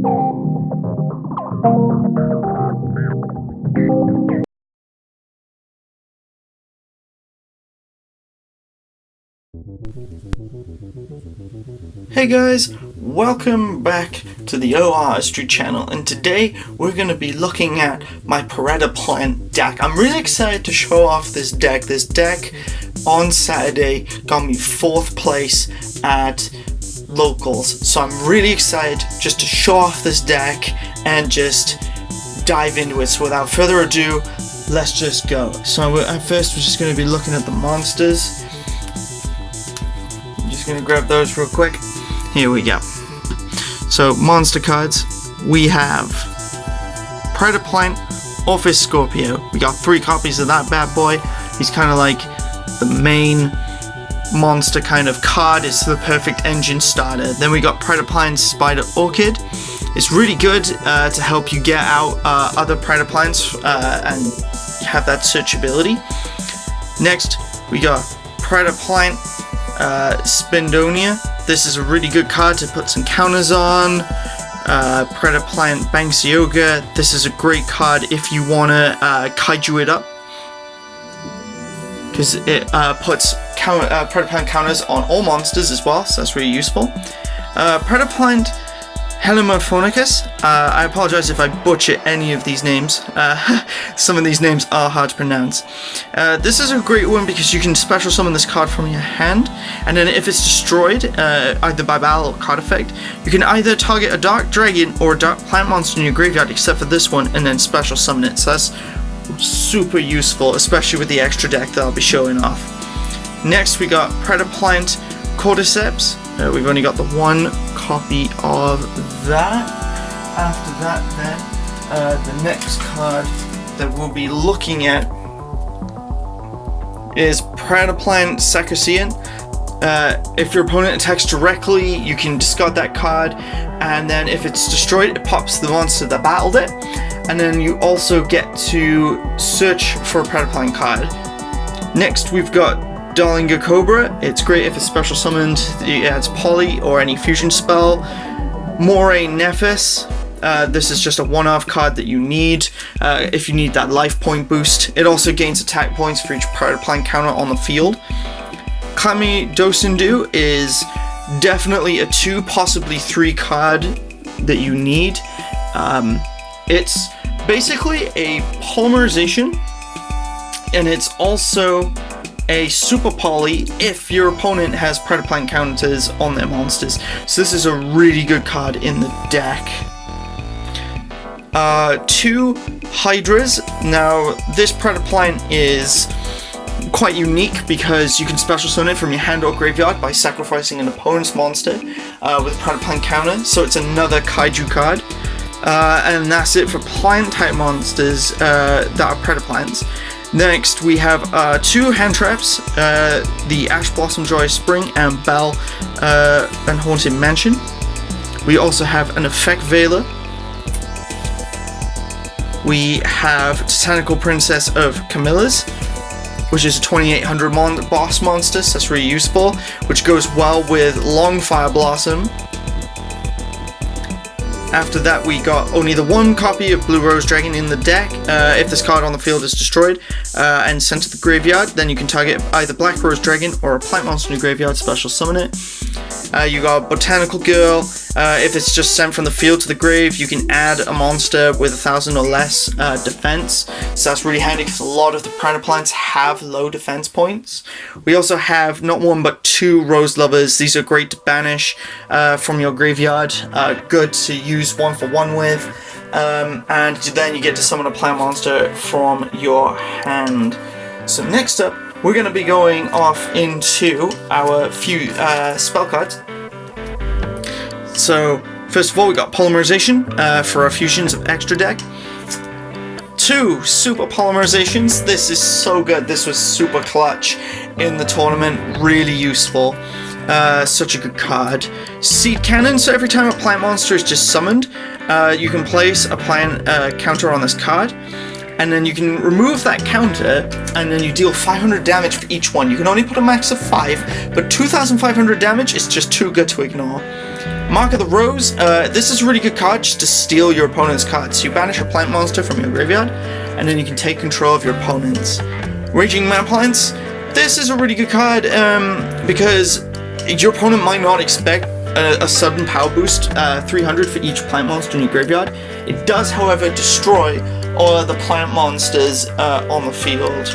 Hey guys, welcome back to the O-Artistry channel, and today we're going to be looking at my Predaplant deck. I'm really excited to show off this deck. This deck on Saturday got me 4th place at locals, so I'm really excited just to show off this deck and just dive into it. So without further ado, let's just go. So at first we're just going to be looking at the monsters. I'm just going to grab those real quick. Here we go. So monster cards, we have Predaplant, Office Scorpio. We got 3 copies of that bad boy. He's kind of like the main monster kind of card. It's the perfect engine starter. Then we got Predaplant Spider Orchid. It's really good to help you get out other Predaplants and have that searchability. Next, we got Predaplant Spindonia. This is a really good card to put some counters on. Predaplant Banksioga. This is a great card if you want to kaiju it up, because it puts Predaplant counters on all monsters as well, so that's really useful. Predaplant Helimophonicus. I apologize if I butcher any of these names. Some of these names are hard to pronounce. This is a great one because you can special summon this card from your hand, and then if it's destroyed, either by battle or card effect, you can either target a dark dragon or a dark plant monster in your graveyard, except for this one, and then special summon it. So that's super useful, especially with the extra deck that I'll be showing off. Next, we got Predaplant Cordyceps. We've only got the 1 copy of that. After that, then, the next card that we'll be looking at is Predaplant Sacrisian. If your opponent attacks directly, you can discard that card, and then if it's destroyed, it pops the monster that battled it, and then you also get to search for a Predaplant card. Next, we've got Darlinga Cobra. It's great if it's special summoned. It adds Poly or any fusion spell. Moray Nephis. This is just a one-off card that you need if you need that life point boost. It also gains attack points for each Predaplant counter on the field. Kami Dosendu is definitely a 2, possibly 3 card that you need. It's basically a polymerization, and it's also a super poly if your opponent has Predaplant counters on their monsters. So this is a really good card in the deck. 2 Hydras. Now this Predaplant is quite unique because you can special summon it from your hand or graveyard by sacrificing an opponent's monster with a Predaplant counter. So it's another kaiju card. And that's it for plant type monsters that are Predaplants. Next, we have 2 hand traps, the Ash Blossom Joy Spring and Bell and Haunted Mansion. We also have an Effect Veiler. We have Titanical Princess of Camillus, which is a 2800 boss monster, so that's really useful, which goes well with Long Fire Blossom. After that, we got only the 1 copy of Blue Rose Dragon in the deck. If this card on the field is destroyed and sent to the graveyard, then you can target either Black Rose Dragon or a plant monster in your graveyard, special summon it. You got Botanical Girl. If it's just sent from the field to the grave, you can add a monster with 1000 or less defense. So that's really handy because a lot of the Predaplants have low defense points. We also have not 1 but 2 Rose Lovers. These are great to banish from your graveyard. Good to use 1-for-1 with. And then you get to summon a plant monster from your hand. So next up, we're going to be going off into our few spell cards. So first of all, we got Polymerization for our fusions of extra deck. 2 Super Polymerizations. This is so good. This was super clutch in the tournament. Really useful. Such a good card. Seed Cannon. So every time a plant monster is just summoned, you can place a plant counter on this card, and then you can remove that counter, and then you deal 500 damage for each one. You can only put a max of 5, but 2500 damage is just too good to ignore. Mark of the Rose, this is a really good card just to steal your opponent's cards. So you banish a plant monster from your graveyard, and then you can take control of your opponent's. Raging Plants, this is a really good card because your opponent might not expect a sudden power boost, 300 for each plant monster in your graveyard. It does, however, destroy all of the plant monsters on the field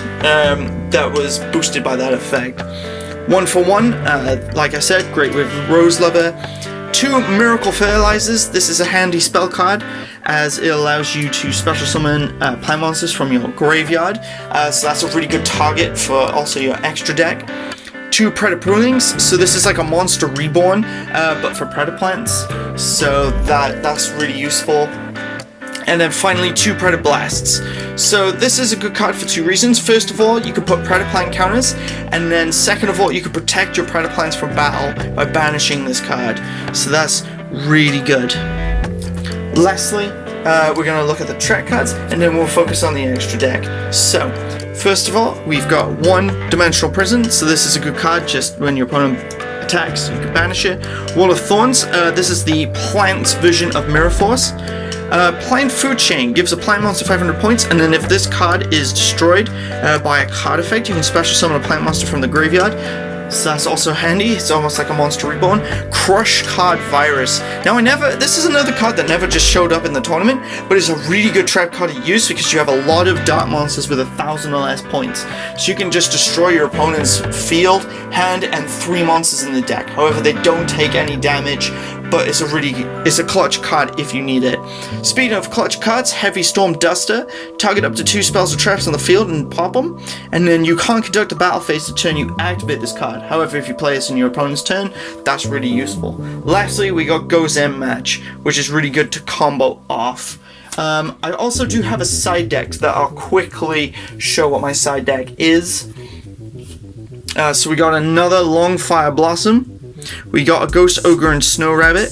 that was boosted by that effect. 1 for 1, like I said, great with Rose Lover. 2 Miracle Fertilizers. This is a handy spell card as it allows you to special summon plant monsters from your graveyard. So that's a really good target for also your extra deck. 2 Predaprunings. So this is like a monster reborn, but for Predaplants. So that's really useful. And then finally 2 Predablasts. So this is a good card for 2 reasons. First of all, you could put Predaplant counters, and then second of all, you could protect your Predaplants from battle by banishing this card. So that's really good. Lastly, we're going to look at the Trek cards, and then we'll focus on the extra deck. So, first of all, we've got 1 Dimensional Prison. So this is a good card just when your opponent attacks, you can banish it. Wall of Thorns. This is the plant's version of Mirror Force. Plant Food Chain gives a plant monster 500 points, and then if this card is destroyed by a card effect, you can special summon a plant monster from the graveyard. So that's also handy. It's almost like a monster reborn. Crush Card Virus. Now this is another card that never just showed up in the tournament, but it's a really good trap card to use because you have a lot of dark monsters with 1,000 or less points. So you can just destroy your opponent's field, hand, and 3 monsters in the deck. However, they don't take any damage, but it's a clutch card if you need it. Speaking of clutch cards, Heavy Storm Duster. Target up to 2 spells or traps on the field and pop them, and then you can't conduct a battle phase the turn you activate this card. However, if you play this in your opponent's turn, that's really useful. Lastly, we got Go's End Match, which is really good to combo off. I also do have a side deck that I'll quickly show what my side deck is. So we got another Longfire Blossom. We got a Ghost Ogre and Snow Rabbit,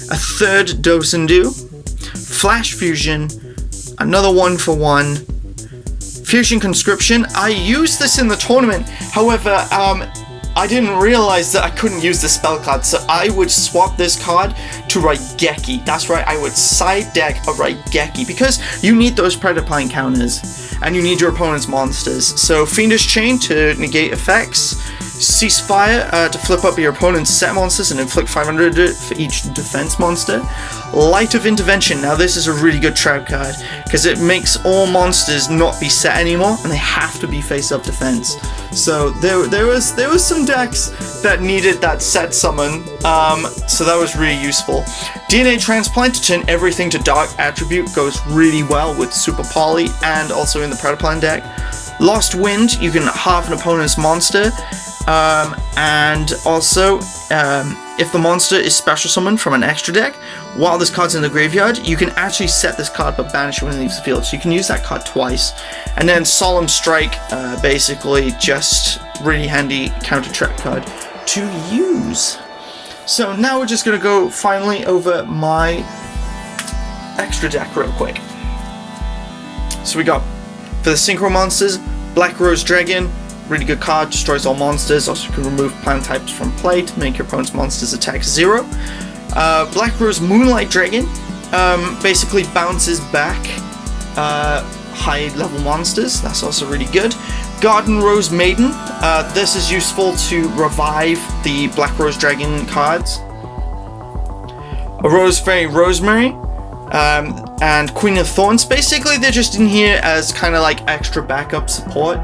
a third Dosendu, Flash Fusion, another 1 for 1, Fusion Conscription. I used this in the tournament, however, I didn't realize that I couldn't use the spell card, so I would swap this card to Raigeki. That's right, I would side deck a Raigeki, because you need those Predaplant counters, and you need your opponent's monsters. So Fiendish Chain to negate effects, Ceasefire to flip up your opponent's set monsters and inflict 500 for each defense monster. Light of Intervention. Now this is a really good trap card because it makes all monsters not be set anymore and they have to be face-up defense. So there was some decks that needed that set summon, so that was really useful. DNA Transplant to turn everything to dark attribute goes really well with Super Poly and also in the Predaplant deck. Lost Wind, you can half an opponent's monster, and also if the monster is special summoned from an extra deck while this card's in the graveyard, you can actually set this card but banish it when it leaves the field, so you can use that card twice. And then Solemn Strike, basically just really handy counter trap card to use. So now we're just going to go finally over my extra deck real quick. So we got, for the Synchro monsters, Black Rose Dragon, really good card, destroys all monsters. Also you can remove plant types from play to make your opponent's monsters attack 0. Black Rose Moonlight Dragon basically bounces back high level monsters. That's also really good. Garden Rose Maiden, this is useful to revive the Black Rose Dragon cards. A Rose Fairy Rosemary, and Queen of Thorns. Basically they're just in here as kind of like extra backup support.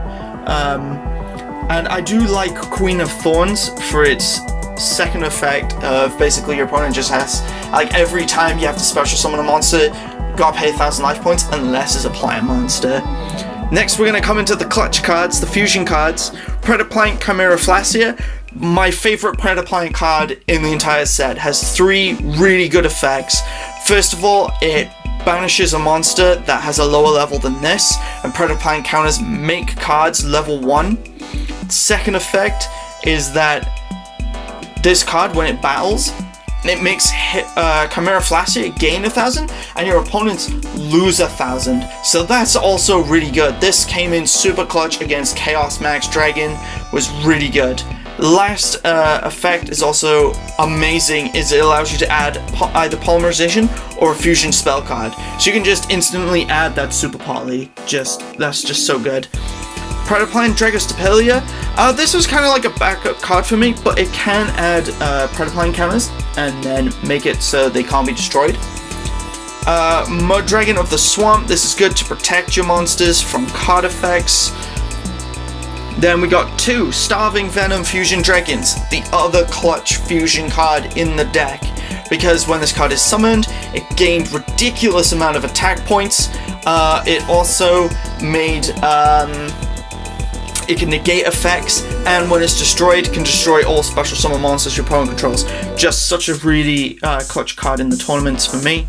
And I do like Queen of Thorns for its second effect of basically your opponent just has, like every time you have to special summon a monster, you gotta pay 1,000 life points unless it's a plant monster. Next we're gonna come into the clutch cards, the fusion cards. Predaplant Chimera Flacia, my favorite Predaplant card in the entire set, has 3 really good effects. First of all, it banishes a monster that has a lower level than this, and Predaplant counters make cards level 1. Second effect is that this card, when it battles, it makes Chimera Flacia gain 1,000 and your opponents lose 1,000. So that's also really good. This came in super clutch against Chaos Max Dragon, was really good. Last effect is also amazing, is it allows you to add either polymerization or a fusion spell card. So you can just instantly add that super poly. That's just so good. Predaplant Dragostapelia. This was kind of like a backup card for me, but it can add Predaplant counters and then make it so they can't be destroyed. Mud Dragon of the Swamp. This is good to protect your monsters from card effects. Then we got 2 Starving Venom Fusion Dragons, the other clutch fusion card in the deck, because when this card is summoned, it gained ridiculous amount of attack points. It also made it can negate effects, and when it's destroyed, can destroy all special summon monsters your opponent controls. Just such a really clutch card in the tournaments for me.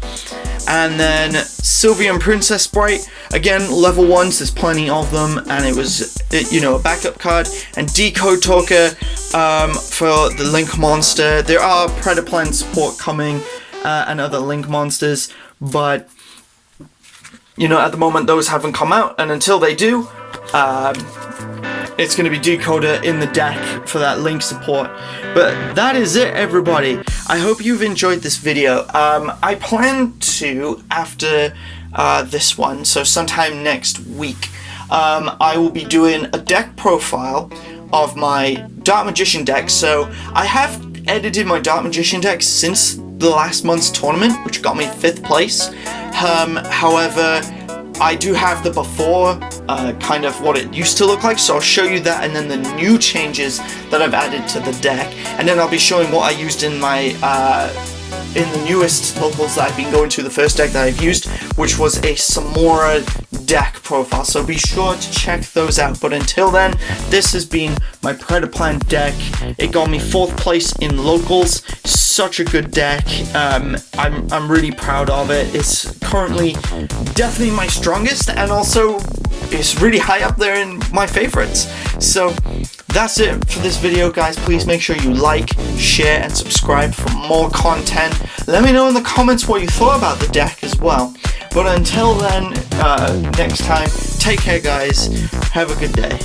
And then Sylveon Princess Sprite, again level 1s, there's plenty of them, and it was a backup card. And Decode Talker for the Link monster. There are Predaplant support coming and other Link monsters, but at the moment those haven't come out, and until they do, it's going to be Decoder in the deck for that Link support. But that is it, everybody. I hope you've enjoyed this video. I plan to, after this one, so sometime next week, I will be doing a deck profile of my Dark Magician deck. So I have edited my Dark Magician deck since the last month's tournament, which got me 5th place. However, I do have the before, kind of what it used to look like, so I'll show you that, and then the new changes that I've added to the deck, and then I'll be showing what I used in my in the newest locals that I've been going to, the first deck that I've used, which was a Samora deck profile, so be sure to check those out. But until then, this has been my Predaplant deck. It got me 4th place in locals. Such a good deck. I'm really proud of it. It's currently definitely my strongest, and also it's really high up there in my favorites. So that's it for this video, guys. Please make sure you like, share, and subscribe for more content. Let me know in the comments what you thought about the deck as well. But until then, next time, take care, guys. Have a good day.